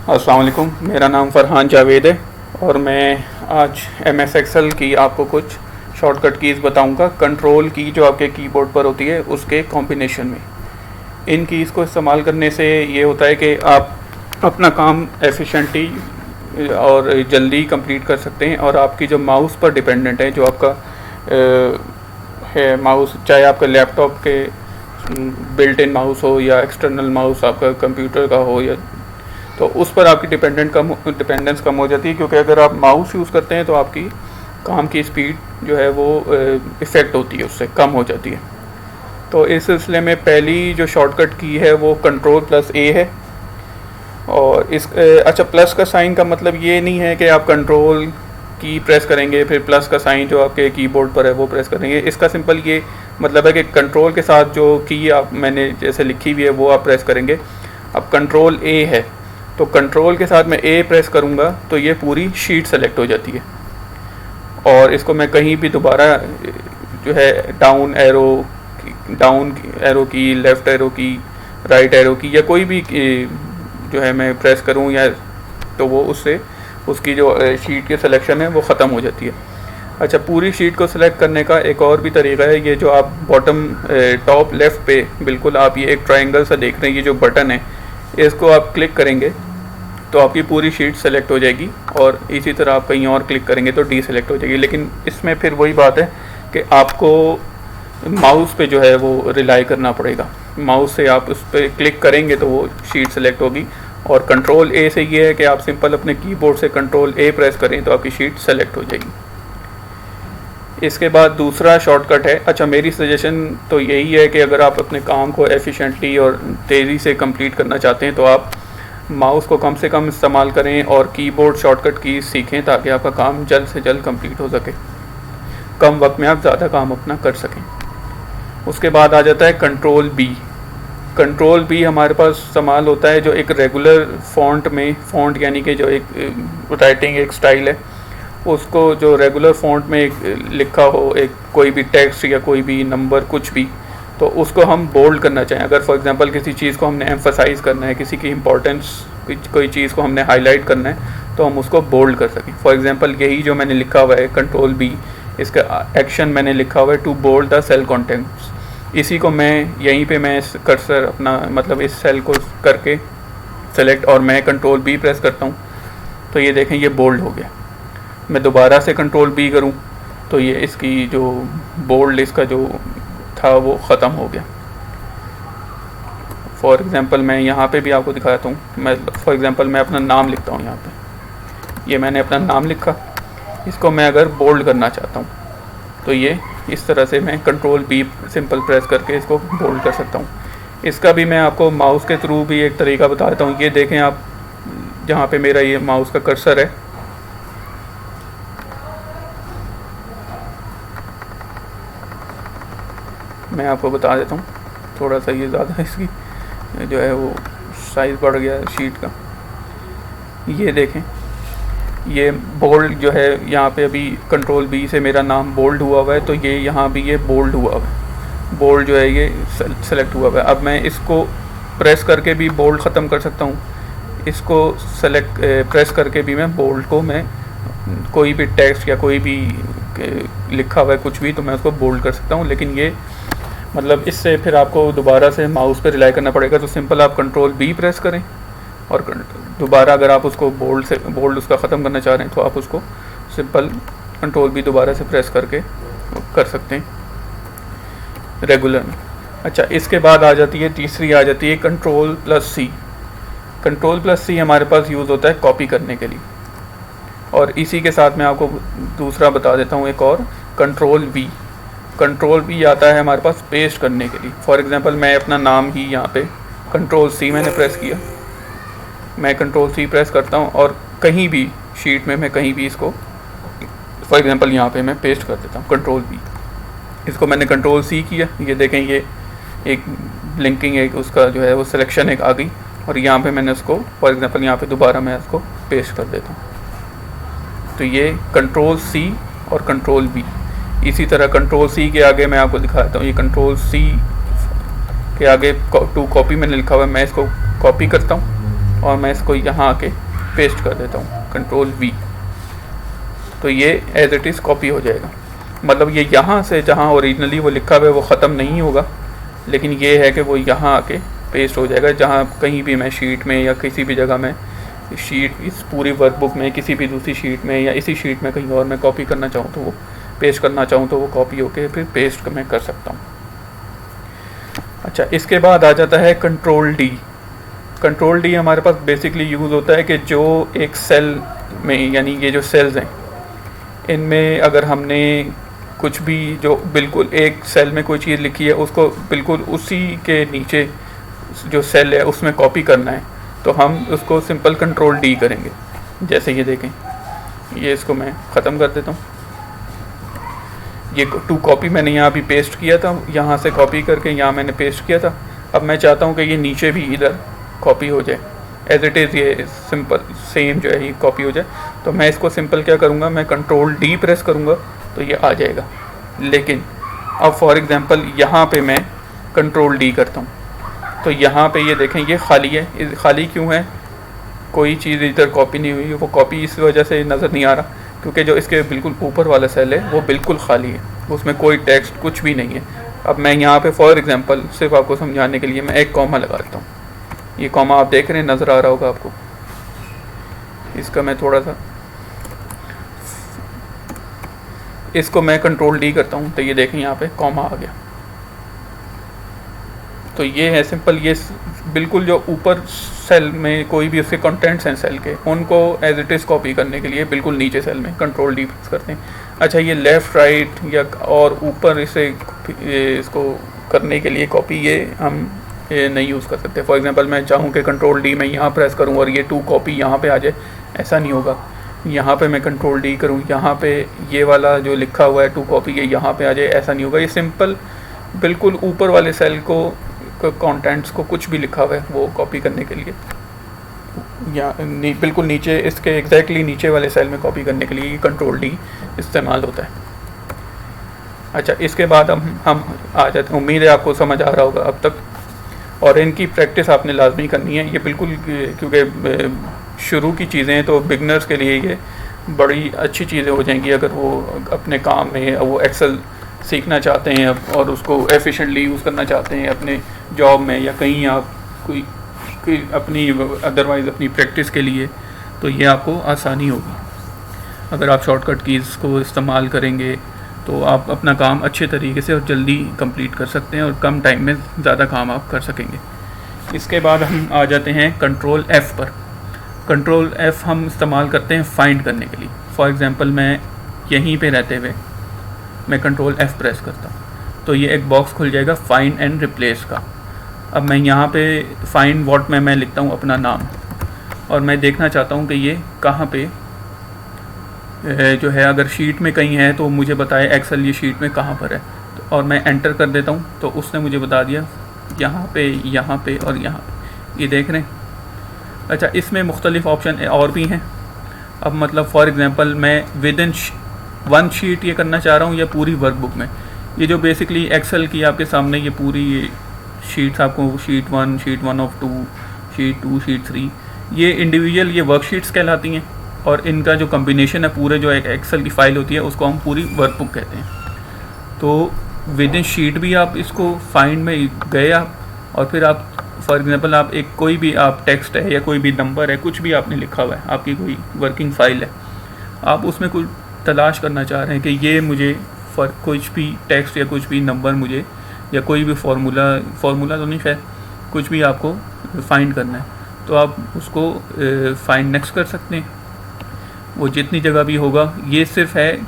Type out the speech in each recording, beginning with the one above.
अस्सलाम वालेकुम, मेरा नाम फ़रहान जावेद है और मैं आज MS एक्सेल की आपको कुछ शॉर्टकट कीज़ बताऊंगा। कंट्रोल की जो आपके कीबोर्ड पर होती है उसके कॉम्बिनेशन में इन कीज़ को इस्तेमाल करने से ये होता है कि आप अपना काम एफिशिएंटली और जल्दी कंप्लीट कर सकते हैं। और आपकी जो माउस पर डिपेंडेंट है, जो आपका है माउस, चाहे आपका लैपटॉप के बिल्ट इन माउस हो या एक्सटर्नल माउस आपका कंप्यूटर का हो, या तो उस पर आपकी डिपेंडेंस कम हो जाती है। क्योंकि अगर आप माउस यूज़ करते हैं तो आपकी काम की स्पीड जो है वो इफ़ेक्ट होती है, उससे कम हो जाती है। तो इस सिलसिले में पहली जो शॉर्टकट की है वो Ctrl+A है। और इस अच्छा, प्लस का साइन का मतलब ये नहीं है कि आप कंट्रोल की प्रेस करेंगे फिर प्लस का साइन जो आपके कीबोर्ड पर है वो प्रेस करेंगे। इसका सिंपल ये मतलब है कि कंट्रोल के साथ जो की आप मैंने जैसे लिखी हुई है वो आप प्रेस करेंगे। अब Ctrl+A है तो कंट्रोल के साथ मैं A प्रेस करूँगा तो ये पूरी शीट सेलेक्ट हो जाती है। और इसको मैं कहीं भी दोबारा जो है डाउन एरो की, लेफ़्ट एरो की, राइट एरो की, या कोई भी जो है मैं प्रेस करूँ या तो वो उससे उसकी जो शीट की सिलेक्शन है वो ख़त्म हो जाती है। अच्छा, पूरी शीट को सिलेक्ट करने का एक और भी तरीका है। ये जो आप बॉटम टॉप लेफ़्ट पे बिल्कुल आप ये एक ट्रायंगल सा देख रहे हैं, ये जो बटन है इसको आप क्लिक करेंगे तो आपकी पूरी शीट सेलेक्ट हो जाएगी। और इसी तरह आप कहीं और क्लिक करेंगे तो डी सेलेक्ट हो जाएगी। लेकिन इसमें फिर वही बात है कि आपको माउस पे जो है वो रिलाई करना पड़ेगा। माउस से आप उस पर क्लिक करेंगे तो वो शीट सेलेक्ट होगी। और Ctrl+A से ये है कि आप सिंपल अपने कीबोर्ड से Ctrl+A प्रेस करें तो आपकी शीट सेलेक्ट हो जाएगी। इसके बाद दूसरा शॉर्टकट है। अच्छा, मेरी सजेशन तो यही है कि अगर आप अपने काम को एफिशिएंटली और तेज़ी से कंप्लीट करना चाहते हैं तो आप माउस को कम से कम इस्तेमाल करें और कीबोर्ड शॉर्टकट की सीखें ताकि आपका काम जल्द से जल्द कंप्लीट हो सके, कम वक्त में आप ज़्यादा काम अपना कर सकें। उसके बाद आ जाता है Ctrl+B। Ctrl+B हमारे पास इस्तेमाल होता है जो एक रेगुलर फ़ॉन्ट में, फ़ॉन्ट यानी कि जो एक राइटिंग एक स्टाइल है, उसको जो रेगुलर फ़ॉन्ट में एक लिखा हो, एक कोई भी टेक्स्ट या कोई भी नंबर कुछ भी, तो उसको हम बोल्ड करना चाहें। अगर फॉर एग्जांपल किसी चीज़ को हमने एम्फसाइज़ करना है, किसी की इम्पोर्टेंस, कोई चीज़ को हमने हाईलाइट करना है तो हम उसको बोल्ड कर सकें। फॉर एग्जांपल यही जो मैंने लिखा हुआ है Ctrl+B, इसका एक्शन मैंने लिखा हुआ है to bold the cell contents. इसी को मैं यहीं पे मैं कर्सर अपना मतलब इस सेल को करके सेलेक्ट और मैं Ctrl+B प्रेस करता हूँ तो ये देखें ये बोल्ड हो गया। मैं दोबारा से Ctrl+B करूँ तो ये इसकी जो बोल्ड इसका जो था वो ख़त्म हो गया। फॉर एग्ज़ाम्पल मैं यहाँ पे भी आपको दिखाता हूँ। मैं फॉर एग्ज़ाम्पल मैं अपना नाम लिखता हूँ यहाँ पे, ये मैंने अपना नाम लिखा, इसको मैं अगर बोल्ड करना चाहता हूँ तो ये इस तरह से मैं Ctrl+B सिंपल प्रेस करके इसको बोल्ड कर सकता हूँ। इसका भी मैं आपको माउस के थ्रू भी एक तरीका बता देता हूँ। ये देखें आप, जहाँ पे मेरा ये माउस का कर्सर है, मैं आपको बता देता हूँ। थोड़ा सा ये ज़्यादा इसकी जो है वो साइज़ बढ़ गया है शीट का। ये देखें, ये बोल्ड जो है यहाँ पे अभी Ctrl+B से मेरा नाम बोल्ड हुआ हुआ है तो ये यहाँ भी ये बोल्ड हुआ हुआ है, बोल्ड जो है ये सेलेक्ट हुआ हुआ है। अब मैं इसको प्रेस करके भी बोल्ड ख़त्म कर सकता हूँ। इसको सेलेक्ट प्रेस करके भी मैं बोल्ड को, मैं कोई भी टेक्स्ट या कोई भी लिखा हुआ है कुछ भी, तो मैं उसको बोल्ड कर सकता हूँ। लेकिन ये मतलब इससे फिर आपको दोबारा से माउस पे रिलाई करना पड़ेगा। तो सिंपल आप Ctrl+B प्रेस करें और दोबारा अगर आप उसको बोल्ड उसका ख़त्म करना चाह रहे हैं तो आप उसको सिंपल Ctrl+B दोबारा से प्रेस करके कर सकते हैं रेगुलर में। अच्छा, इसके बाद आ जाती है तीसरी, आ जाती है Ctrl+C। Ctrl+C हमारे पास यूज़ होता है कॉपी करने के लिए। और इसी के साथ मैं आपको दूसरा बता देता हूँ एक और, Ctrl+V। Ctrl+V आता है हमारे पास पेस्ट करने के लिए। फॉर एग्ज़ाम्पल मैं अपना नाम ही यहाँ पे Ctrl+C मैंने प्रेस किया, मैं Ctrl+C प्रेस करता हूँ और कहीं भी शीट में मैं कहीं भी इसको फॉर एग्ज़ाम्पल यहाँ पे मैं पेस्ट कर देता हूँ Ctrl+V। इसको मैंने Ctrl+C किया, ये देखें ये एक ब्लिंकिंग एक उसका जो है वो सिलेक्शन एक आ गई। और यहाँ पे मैंने उसको फॉर एग्ज़ाम्पल यहाँ पे दोबारा मैं इसको पेस्ट कर देता हूँ। तो ये Ctrl+C और Ctrl+V। इसी तरह Ctrl+C के आगे मैं आपको दिखाता हूँ, ये Ctrl+C के आगे टू कॉपी मैंने लिखा हुआ है, मैं इसको कॉपी करता हूँ और मैं इसको यहाँ आके पेस्ट कर देता हूँ, कंट्रोल V। तो ये एज इट इज़ कॉपी हो जाएगा। मतलब ये यहाँ से जहाँ ओरिजिनली वो लिखा हुआ है वो ख़त्म नहीं होगा, लेकिन ये है कि वो यहाँ आके पेस्ट हो जाएगा। जहाँ कहीं भी मैं शीट में या किसी भी जगह में शीट इस पूरी वर्कबुक में किसी भी दूसरी शीट में या इसी शीट में कहीं और मैं कॉपी करना चाहूँ तो वो पेस्ट करना चाहूँ तो वो कॉपी होके फिर पेस्ट मैं कर सकता हूँ। अच्छा, इसके बाद आ जाता है कंट्रोल डी। कंट्रोल डी हमारे पास बेसिकली यूज़ होता है कि जो एक सेल में, यानी ये जो सेल्स हैं इनमें अगर हमने कुछ भी जो बिल्कुल एक सेल में कोई चीज़ लिखी है उसको बिल्कुल उसी के नीचे जो सेल है उसमें कॉपी करना है, तो हम उसको सिंपल कंट्रोल डी करेंगे। जैसे ये देखें, ये इसको मैं ख़त्म कर देता हूँ। ये टू कॉपी मैंने यहाँ भी पेस्ट किया था, यहाँ से कॉपी करके यहाँ मैंने पेस्ट किया था। अब मैं चाहता हूँ कि ये नीचे भी इधर कॉपी हो जाए, एज इट इज़ ये सिंपल सेम जो है ये कॉपी हो जाए। तो मैं इसको सिंपल क्या करूँगा, मैं कंट्रोल डी प्रेस करूँगा तो ये आ जाएगा। लेकिन अब फॉर एग्ज़ाम्पल यहाँ पे मैं कंट्रोल डी करता हूँ तो यहाँ पे ये देखें ये खाली है। खाली क्यों है? कोई चीज़ इधर कॉपी नहीं हुई। वो कॉपी इस वजह से नज़र नहीं आ रहा क्योंकि जो इसके बिल्कुल ऊपर वाला सेल है वो बिल्कुल खाली है, उसमें कोई टेक्स्ट कुछ भी नहीं है। अब मैं यहाँ पे फॉर एग्ज़ाम्पल सिर्फ आपको समझाने के लिए मैं एक कॉमा लगा देता हूँ। ये कॉमा आप देख रहे हैं, नज़र आ रहा होगा आपको। इसका मैं थोड़ा सा इसको मैं कंट्रोल डी करता हूँ तो ये देखें यहाँ पे कॉमा आ गया। तो ये है सिंपल, ये बिल्कुल जो ऊपर सेल में कोई भी उसके कंटेंट्स हैं सेल के, उनको एज इट इज़ कॉपी करने के लिए बिल्कुल नीचे सेल में कंट्रोल डी प्रेस करते हैं। अच्छा, ये लेफ़्ट राइट या और ऊपर इसको करने के लिए कॉपी ये हम नहीं यूज़ कर सकते। फॉर एग्जांपल मैं चाहूँ कि कंट्रोल डी मैं यहाँ प्रेस करूँ और ये टू कॉपी यहाँ पे आ जाए, ऐसा नहीं होगा। यहाँ पे मैं कंट्रोल डी करूँ, यहाँ पे ये वाला जो लिखा हुआ है टू कॉपी ये यहाँ पे आ जाए, ऐसा नहीं होगा। ये सिंपल बिल्कुल ऊपर वाले सेल को कंटेंट्स को कुछ भी लिखा हुआ है वो कॉपी करने के लिए या बिल्कुल नीचे इसके एग्जैक्टली नीचे वाले सेल में कॉपी करने के लिए ये कंट्रोल डी इस्तेमाल होता है। अच्छा, इसके बाद हम आ जाते हैं। उम्मीद है आपको समझ आ रहा होगा अब तक, और इनकी प्रैक्टिस आपने लाजमी करनी है। ये बिल्कुल क्योंकि शुरू की चीज़ें हैं तो बिगनर्स के लिए ये बड़ी अच्छी चीज़ें हो जाएंगी अगर वो अपने काम में वो एक्सेल सीखना चाहते हैं और उसको एफिशिएंटली यूज़ करना चाहते हैं अपने जॉब में या कहीं आप कोई अपनी अदरवाइज़ अपनी प्रैक्टिस के लिए, तो ये आपको आसानी होगी। अगर आप शॉर्टकट कीज़ को इस्तेमाल करेंगे तो आप अपना काम अच्छे तरीके से और जल्दी कंप्लीट कर सकते हैं और कम टाइम में ज़्यादा काम आप कर सकेंगे। इसके बाद हम आ जाते हैं कंट्रोल F पर। कंट्रोल F हम इस्तेमाल करते हैं फाइंड करने के लिए। फॉर एग्ज़ाम्पल मैं यहीं पे रहते हुए मैं कंट्रोल F प्रेस करता हूँ तो ये एक बॉक्स खुल जाएगा फाइंड एंड रिप्लेस का। अब मैं यहाँ पे फाइंड व्हाट में मैं लिखता हूँ अपना नाम और मैं देखना चाहता हूँ कि ये कहाँ पे जो है, अगर शीट में कहीं है तो मुझे बताए एक्सेल ये शीट में कहाँ पर है। तो और मैं एंटर कर देता हूँ तो उसने मुझे बता दिया यहाँ पे और यहाँ पे। ये देख रहे हैं। अच्छा, इसमें मुख्तलिफ़ ऑप्शन और भी हैं। अब मतलब फॉर एग्ज़ाम्पल मैं विद इन वन शीट ये करना चाह रहा हूँ या पूरी वर्कबुक में। ये जो बेसिकली एक्सेल की आपके सामने ये पूरी शीट्स आपको शीट 1 ऑफ 2, शीट 2, शीट 3, ये इंडिविजुअल ये वर्कशीट्स कहलाती हैं और इनका जो कम्बिनेशन है पूरे जो एक एक्सेल की फ़ाइल होती है उसको हम पूरी वर्कबुक कहते हैं। तो विद इन शीट भी आप इसको फाइंड में गए आप और फिर आप फॉर एग्जांपल आप एक कोई भी आप टेक्स्ट है या कोई भी नंबर है, कुछ भी आपने लिखा हुआ है, आपकी कोई वर्किंग फ़ाइल है, आप उसमें कुछ तलाश करना चाह रहे हैं कि ये मुझे फॉर कुछ भी टेक्स्ट या कुछ भी नंबर मुझे या कोई भी फार्मूला तो नहीं, खैर कुछ भी आपको फाइंड करना है तो आप उसको फाइंड नेक्स्ट कर सकते हैं। वो जितनी जगह भी होगा ये सिर्फ है।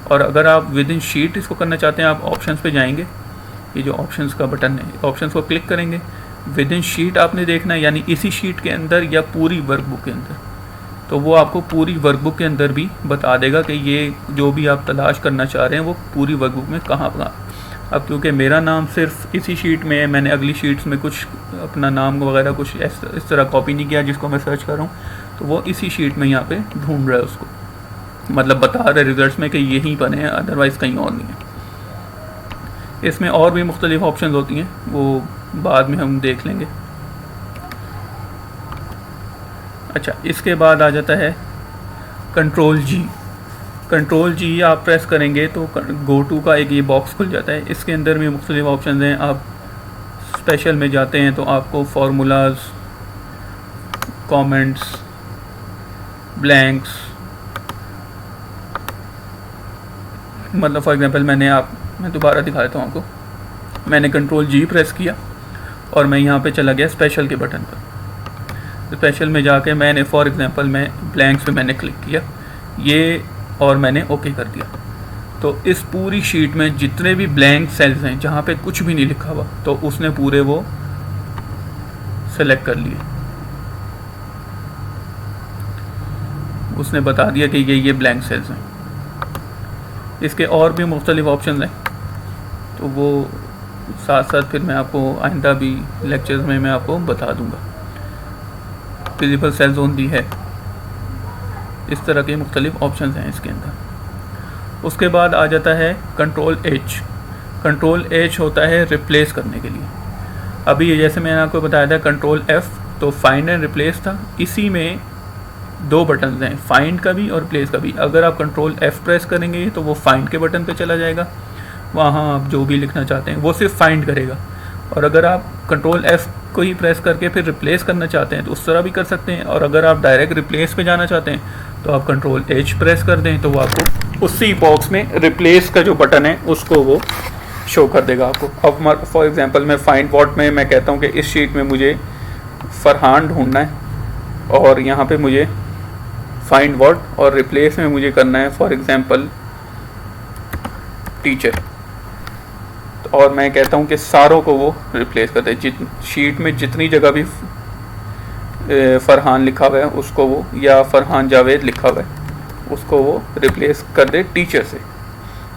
और अगर आप विद इन शीट इसको करना चाहते हैं आप ऑप्शंस पे जाएंगे, ये जो ऑप्शंस का बटन है ऑप्शंस को क्लिक करेंगे। विद इन शीट आपने देखना है यानी इसी शीट के अंदर या पूरी वर्कबुक के अंदर, तो वो आपको पूरी वर्कबुक के अंदर भी बता देगा कि ये जो भी आप तलाश करना चाह रहे हैं वो पूरी वर्कबुक में कहाँ पर। अब क्योंकि मेरा नाम सिर्फ इसी शीट में है, मैंने अगली शीट्स में कुछ अपना नाम वगैरह कुछ इस तरह कॉपी नहीं किया जिसको मैं सर्च कर रहा हूँ, तो वो इसी शीट में यहाँ पे ढूंढ रहा है उसको, मतलब बता रहा है रिजल्ट्स में कि यहीं पर है, अदरवाइज़ कहीं और नहीं है। इसमें और भी मुख्तलिफ ऑप्शन होती हैं, वो बाद में हम देख लेंगे। अच्छा, इसके बाद आ जाता है कंट्रोल जी। कंट्रोल जी आप प्रेस करेंगे तो गो टू का एक ये बॉक्स खुल जाता है। इसके अंदर भी मुख्तलिफ ऑप्शन हैं। आप स्पेशल में जाते हैं तो आपको फार्मूलाज, कमेंट्स, ब्लैंक्स, मतलब फॉर एग्जांपल मैं दोबारा दिखा देता हूँ आपको। मैंने कंट्रोल जी प्रेस किया और मैं यहाँ पे चला गया स्पेशल के बटन पर। स्पेशल में जाके मैंने फॉर एग्जांपल मैं ब्लैंक्स पे मैंने क्लिक किया ये, और मैंने ओके कर दिया। तो इस पूरी शीट में जितने भी ब्लैंक सेल्स हैं जहाँ पे कुछ भी नहीं लिखा हुआ, तो उसने पूरे वो सेलेक्ट कर लिए। उसने बता दिया कि ये ब्लैंक सेल्स हैं। इसके और भी मुख्तलिफ ऑप्शन हैं, तो वो साथ साथ फिर मैं आपको आइंदा भी लेक्चर्स में मैं आपको बता दूंगा। विजिबल सेल जोन भी है। इस तरह के मुख्तलिफ ऑप्शंस हैं इसके अंदर। उसके बाद आ जाता है कंट्रोल एच। कंट्रोल एच होता है रिप्लेस करने के लिए। अभी जैसे मैंने आपको बताया था कंट्रोल एफ तो फाइंड एंड रिप्लेस था। इसी में दो बटन हैं, फाइंड का भी और प्लेस का भी। अगर आप कंट्रोल एफ प्रेस करेंगे तो वो फाइंड के बटन पे चला जाएगा, वहाँ आप जो भी लिखना चाहते हैं वो सिर्फ फाइंड करेगा। और अगर आप कंट्रोल एफ को ही प्रेस करके फिर रिप्लेस करना चाहते हैं तो उस तरह भी कर सकते हैं। और अगर आप डायरेक्ट रिप्लेस पे जाना चाहते हैं तो आप कंट्रोल एच प्रेस कर दें तो वो आपको उसी बॉक्स में रिप्लेस का जो बटन है उसको वो शो कर देगा आपको। अब फॉर एग्जांपल मैं फाइंड व्हाट में मैं कहता हूँ कि इस शीट में मुझे फरहान ढूंढना है और यहाँ पे मुझे फाइंड व्हाट और रिप्लेस में मुझे करना है फॉर एग्जांपल टीचर। और मैं कहता हूँ कि सारों को वो रिप्लेस कर दे। शीट में जितनी जगह भी फरहान लिखा हुआ है उसको वो, या फरहान जावेद लिखा हुआ है उसको वो रिप्लेस कर दे टीचर से।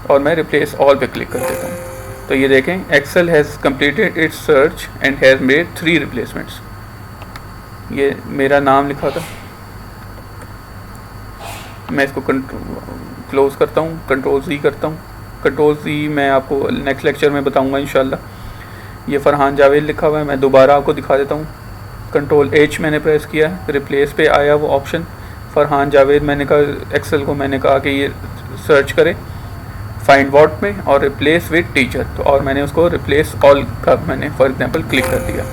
और मैं रिप्लेस ऑल पे क्लिक कर देता हूँ। तो ये देखें, Excel has completed its search and has made 3 replacements. ये मेरा नाम लिखा था, मैं इसको क्लोज करता हूँ, कंट्रोल Z करता हूँ। कंट्रोल Z मैं आपको नेक्स्ट लेक्चर में बताऊँगा इंशाल्लाह। ये फरहान जावेद लिखा हुआ है, मैं दोबारा आपको दिखा देता हूँ। कंट्रोल H मैंने प्रेस किया, रिप्लेस पे आया वो ऑप्शन फरहान जावेद। मैंने कहा एक्सेल को मैंने कहा कि ये सर्च करे फाइंड व्हाट में और रिप्लेस विद टीचर। तो और मैंने उसको रिप्लेस ऑल का मैंने फॉर एग्जांपल क्लिक कर दिया।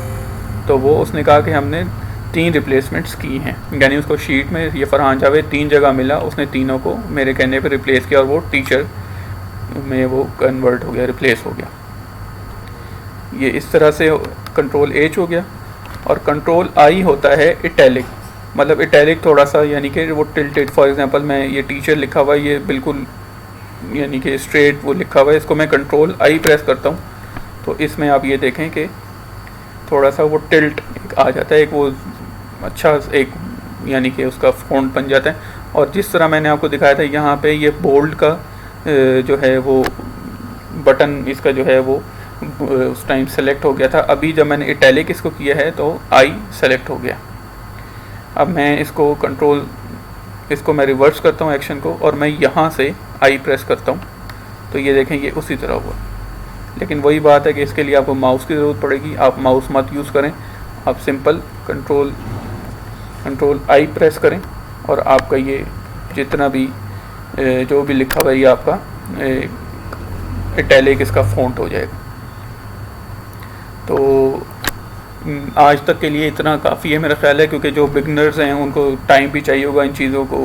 तो वो उसने कहा कि हमने 3 रिप्लेसमेंट्स की हैं, यानी उसको शीट में ये फरहान जावेद 3 जगह मिला, उसने तीनों को मेरे कहने पे रिप्लेस किया और वो टीचर में वो कन्वर्ट हो गया, रिप्लेस हो गया। ये इस तरह से कंट्रोल H हो गया। और कंट्रोल I होता है इटैलिक। मतलब इटैलिक थोड़ा सा यानी कि वो टिल्टेड, फॉर एग्जांपल मैं ये टीचर लिखा हुआ है ये बिल्कुल यानी कि स्ट्रेट वो लिखा हुआ है, इसको मैं कंट्रोल I प्रेस करता हूँ तो इसमें आप ये देखें कि थोड़ा सा वो टिल्ट आ जाता है, एक वो अच्छा एक यानी कि उसका फ़ॉन्ट बन जाता है। और जिस तरह मैंने आपको दिखाया था यहाँ पे ये बोल्ड का जो है वो बटन इसका जो है वो उस टाइम सेलेक्ट हो गया था। अभी जब मैंने इटैलिक इसको किया है तो आई सेलेक्ट हो गया। अब मैं इसको मैं रिवर्स करता हूँ एक्शन को और मैं यहाँ से आई प्रेस करता हूँ तो ये देखें ये उसी तरह हुआ। लेकिन वही बात है कि इसके लिए आपको माउस की ज़रूरत पड़ेगी। आप माउस मत यूज़ करें, आप सिंपल कंट्रोल आई प्रेस करें और आपका ये जितना भी जो भी लिखा हुआ है ये आपका इटैलिक इसका फ़ॉन्ट हो जाएगा। तो आज तक के लिए इतना काफ़ी है मेरा ख्याल है, क्योंकि जो बिगनर्स हैं उनको टाइम भी चाहिए होगा इन चीज़ों को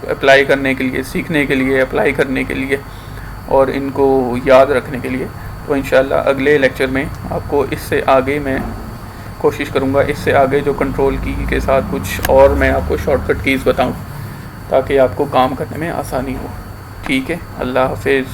अप्लाई करने के लिए, सीखने के लिए, अप्लाई करने के लिए और इनको याद रखने के लिए। तो इंशाल्लाह अगले लेक्चर में आपको इससे आगे मैं कोशिश करूँगा, इससे आगे जो कंट्रोल की के साथ कुछ और मैं आपको शॉर्टकट कीज़ बताऊँ ताकि आपको काम करने में आसानी हो। ठीक है, अल्लाह हाफिज़।